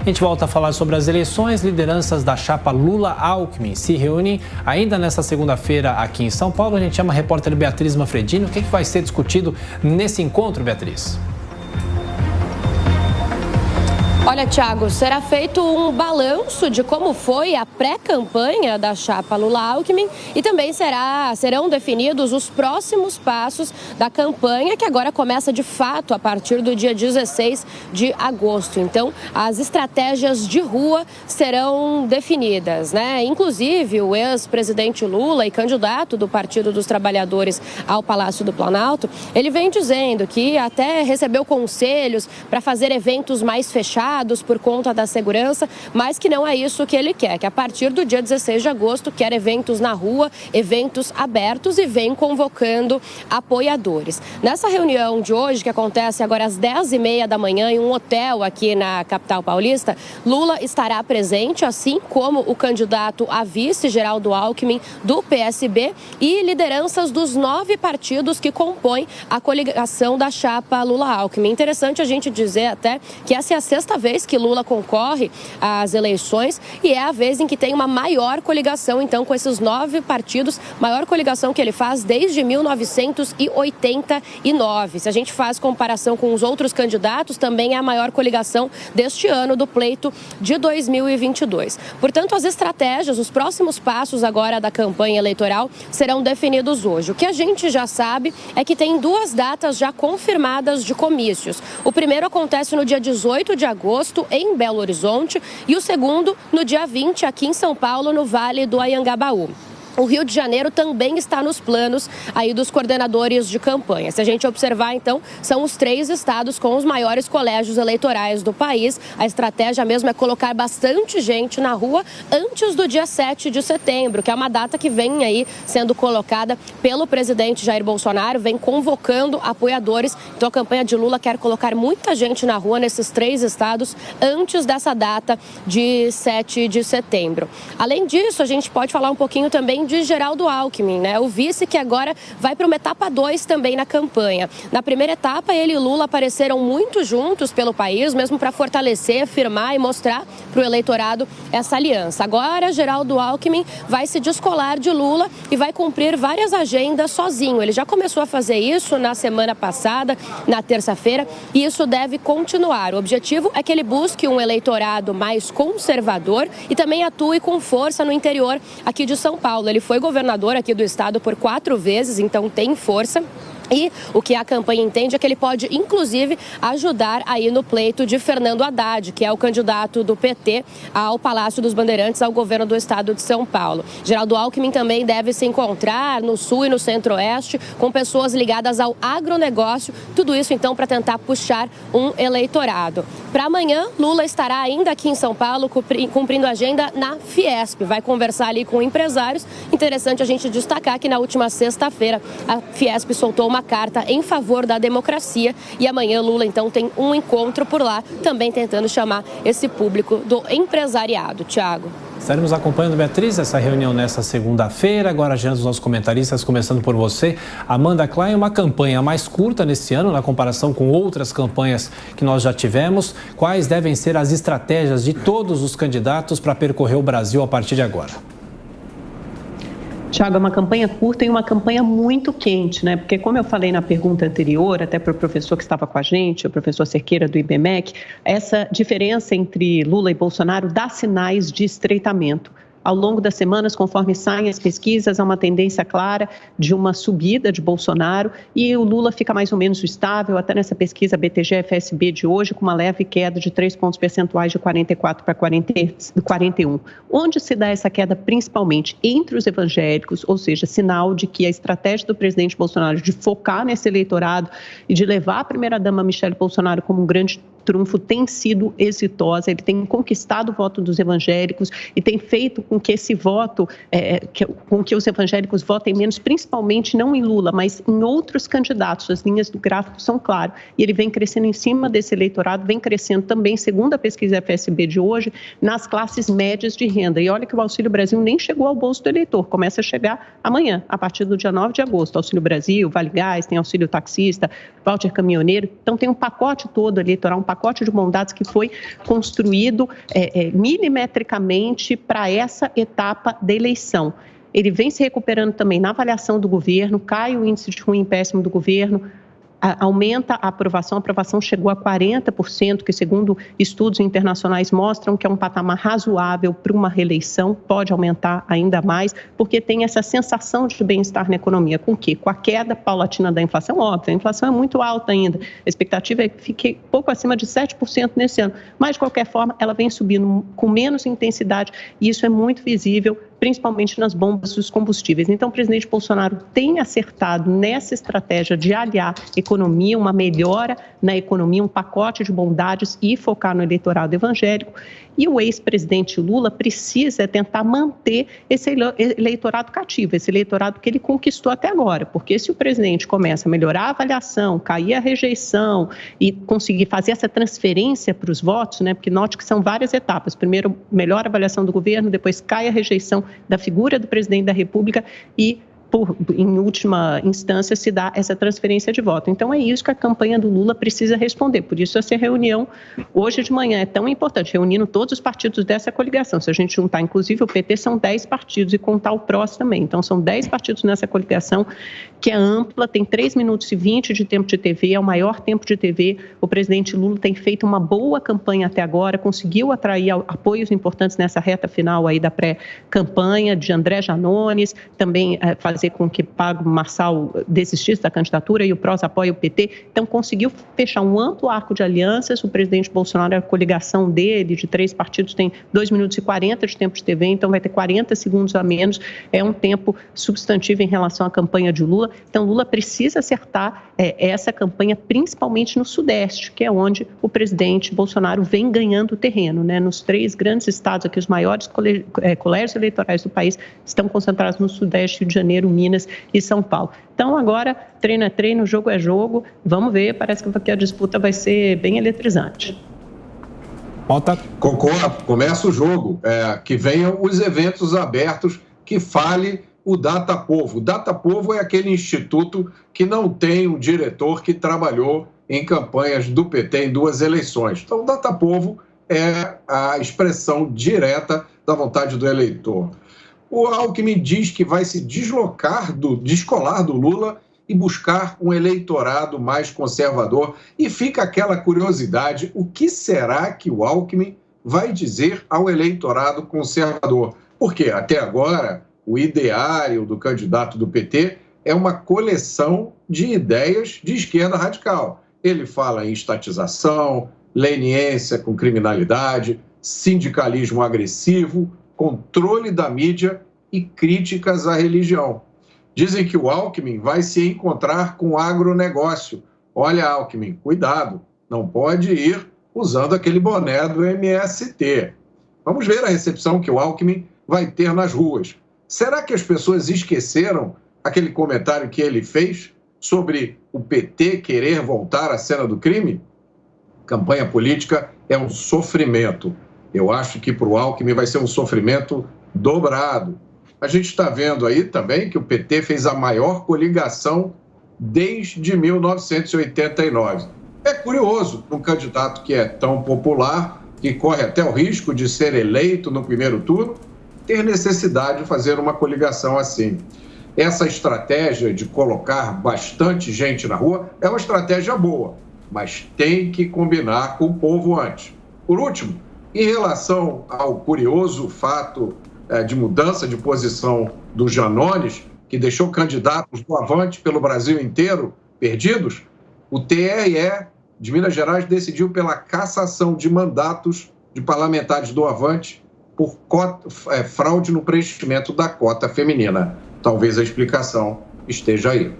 A gente volta a falar sobre as eleições. Lideranças da chapa Lula-Alckmin se reúnem ainda nesta segunda-feira aqui em São Paulo. A gente chama a repórter Beatriz Manfredini. O que vai ser discutido nesse encontro, Beatriz? Olha, Thiago, será feito um balanço de como foi a pré-campanha da chapa Lula-Alckmin e também serão definidos os próximos passos da campanha, que agora começa de fato a partir do dia 16 de agosto. Então, as estratégias de rua serão definidas, né? Inclusive, o ex-presidente Lula e candidato do Partido dos Trabalhadores ao Palácio do Planalto, ele vem dizendo que até recebeu conselhos para fazer eventos mais fechados por conta da segurança, mas que não é isso que ele quer, que a partir do dia 16 de agosto quer eventos na rua, eventos abertos e vem convocando apoiadores. Nessa reunião de hoje, que acontece agora às 10h30 da manhã em um hotel aqui na capital paulista, Lula estará presente, assim como o candidato a vice, Geraldo Alckmin, do PSB, e lideranças dos 9 partidos que compõem a coligação da chapa Lula-Alckmin. Interessante a gente dizer até que essa é a sexta vez que Lula concorre às eleições e é a vez em que tem uma maior coligação, então, com esses 9 partidos, maior coligação que ele faz desde 1989. Se a gente faz comparação com os outros candidatos, também é a maior coligação deste ano, do pleito de 2022. Portanto, as estratégias, os próximos passos agora da campanha eleitoral serão definidos hoje. O que a gente já sabe é que tem 2 datas já confirmadas de comícios. O primeiro acontece no dia 18 de agosto, em Belo Horizonte, e o segundo no dia 20, aqui em São Paulo, no Vale do Anhangabaú. O Rio de Janeiro também está nos planos aí dos coordenadores de campanha. Se a gente observar, então, são os 3 estados com os maiores colégios eleitorais do país. A estratégia mesmo é colocar bastante gente na rua antes do dia 7 de setembro, que é uma data que vem aí sendo colocada pelo presidente Jair Bolsonaro, vem convocando apoiadores. Então, a campanha de Lula quer colocar muita gente na rua nesses 3 estados antes dessa data de 7 de setembro. Além disso, a gente pode falar um pouquinho também de Geraldo Alckmin, né? O vice que agora vai para uma etapa 2 também na campanha. Na primeira etapa, ele e Lula apareceram muito juntos pelo país, mesmo para fortalecer, afirmar e mostrar para o eleitorado essa aliança. Agora, Geraldo Alckmin vai se descolar de Lula e vai cumprir várias agendas sozinho. Ele já começou a fazer isso na semana passada, na terça-feira, e isso deve continuar. O objetivo é que ele busque um eleitorado mais conservador e também atue com força no interior aqui de São Paulo. Ele foi governador aqui do estado por 4 vezes, então tem força. E o que a campanha entende é que ele pode, inclusive, ajudar aí no pleito de Fernando Haddad, que é o candidato do PT ao Palácio dos Bandeirantes, ao governo do estado de São Paulo. Geraldo Alckmin também deve se encontrar no sul e no centro-oeste com pessoas ligadas ao agronegócio. Tudo isso, então, para tentar puxar um eleitorado. Para amanhã, Lula estará ainda aqui em São Paulo cumprindo a agenda na Fiesp. Vai conversar ali com empresários. Interessante a gente destacar que na última sexta-feira a Fiesp soltou uma carta em favor da democracia e amanhã Lula então tem um encontro por lá, também tentando chamar esse público do empresariado. Thiago. Estaremos acompanhando, Beatriz, essa reunião nesta segunda-feira. Agora, diante dos nossos comentaristas, começando por você, Amanda Klein, uma campanha mais curta nesse ano, na comparação com outras campanhas que nós já tivemos. Quais devem ser as estratégias de todos os candidatos para percorrer o Brasil a partir de agora? Tiago, é uma campanha curta e uma campanha muito quente, né? Porque, como eu falei na pergunta anterior, até para o professor que estava com a gente, o professor Cerqueira do IBMEC, essa diferença entre Lula e Bolsonaro dá sinais de estreitamento. Ao longo das semanas, conforme saem as pesquisas, há uma tendência clara de uma subida de Bolsonaro e o Lula fica mais ou menos estável, até nessa pesquisa BTG-FSB de hoje, com uma leve queda de 3 pontos percentuais de 44 para 41. Onde se dá essa queda? Principalmente entre os evangélicos, ou seja, sinal de que a estratégia do presidente Bolsonaro de focar nesse eleitorado e de levar a primeira-dama Michele Bolsonaro como um grande trunfo tem sido exitosa, ele tem conquistado o voto dos evangélicos e tem feito com que esse voto, com que os evangélicos votem menos, principalmente não em Lula, mas em outros candidatos. As linhas do gráfico são claras e ele vem crescendo em cima desse eleitorado, vem crescendo também, segundo a pesquisa FSB de hoje, nas classes médias de renda. E olha que o Auxílio Brasil nem chegou ao bolso do eleitor, começa a chegar amanhã, a partir do dia 9 de agosto. Auxílio Brasil, Vale Gás, tem auxílio taxista, voucher caminhoneiro, então tem um pacote todo eleitoral, um pacote pacote de bondades que foi construído milimetricamente para essa etapa da eleição. Ele vem se recuperando também na avaliação do governo, cai o índice de ruim e péssimo do governo, aumenta a aprovação chegou a 40%, que segundo estudos internacionais mostram que é um patamar razoável para uma reeleição, pode aumentar ainda mais, porque tem essa sensação de bem-estar na economia. Com o quê? Com a queda paulatina da inflação, óbvio, a inflação é muito alta ainda, a expectativa é que fique pouco acima de 7% nesse ano, mas de qualquer forma ela vem subindo com menos intensidade e isso é muito visível, principalmente nas bombas dos combustíveis. Então, o presidente Bolsonaro tem acertado nessa estratégia de aliar economia, uma melhora na economia, um pacote de bondades e focar no eleitorado evangélico. E o ex-presidente Lula precisa tentar manter esse eleitorado cativo, esse eleitorado que ele conquistou até agora, porque se o presidente começa a melhorar a avaliação, cair a rejeição e conseguir fazer essa transferência para os votos, né, porque note que são várias etapas, primeiro melhora a avaliação do governo, depois cai a rejeição da figura do presidente da República e, em última instância, se dá essa transferência de voto. Então, é isso que a campanha do Lula precisa responder. Por isso, essa reunião hoje de manhã é tão importante, reunindo todos os partidos dessa coligação. Se a gente juntar, inclusive, o PT, são 10 partidos e contar o PROS também. Então, são 10 partidos nessa coligação, que é ampla, tem 3 minutos e 20 de tempo de TV, é o maior tempo de TV. O presidente Lula tem feito uma boa campanha até agora, conseguiu atrair apoios importantes nessa reta final aí da pré-campanha, de André Janones, também fazer com que Pablo Marçal desistisse da candidatura e o PROS apoia o PT. Então, conseguiu fechar um amplo arco de alianças. O presidente Bolsonaro, a coligação dele, de 3 partidos, tem 2 minutos e 40 de tempo de TV, então vai ter 40 segundos a menos. É um tempo substantivo em relação à campanha de Lula. Então, Lula precisa acertar essa campanha, principalmente no Sudeste, que é onde o presidente Bolsonaro vem ganhando terreno, né? Nos 3 grandes estados aqui, os maiores colégios eleitorais do país estão concentrados no Sudeste, Rio de Janeiro, Minas e São Paulo. Então, agora, treino é treino, jogo é jogo. Vamos ver, parece que a disputa vai ser bem eletrizante. Concordo, começa o jogo. Que venham os eventos abertos, que fale o Datapovo. O Datapovo é aquele instituto que não tem um diretor que trabalhou em campanhas do PT em 2 eleições. Então, o Datapovo é a expressão direta da vontade do eleitor. O Alckmin diz que vai se descolar do Lula e buscar um eleitorado mais conservador. E fica aquela curiosidade, o que será que o Alckmin vai dizer ao eleitorado conservador? Porque até agora o ideário do candidato do PT é uma coleção de ideias de esquerda radical. Ele fala em estatização, leniência com criminalidade, sindicalismo agressivo, controle da mídia e críticas à religião. Dizem que o Alckmin vai se encontrar com o agronegócio. Olha, Alckmin, cuidado, não pode ir usando aquele boné do MST. Vamos ver a recepção que o Alckmin vai ter nas ruas. Será que as pessoas esqueceram aquele comentário que ele fez sobre o PT querer voltar à cena do crime? Campanha política é um sofrimento. Eu acho que para o Alckmin vai ser um sofrimento dobrado. A gente está vendo aí também que o PT fez a maior coligação desde 1989. É curioso, um candidato que é tão popular, que corre até o risco de ser eleito no primeiro turno, ter necessidade de fazer uma coligação assim. Essa estratégia de colocar bastante gente na rua é uma estratégia boa, mas tem que combinar com o povo antes. Por último, em relação ao curioso fato de mudança de posição do Janones, que deixou candidatos do Avante pelo Brasil inteiro perdidos, o TRE de Minas Gerais decidiu pela cassação de mandatos de parlamentares do Avante por fraude no preenchimento da cota feminina. Talvez a explicação esteja aí.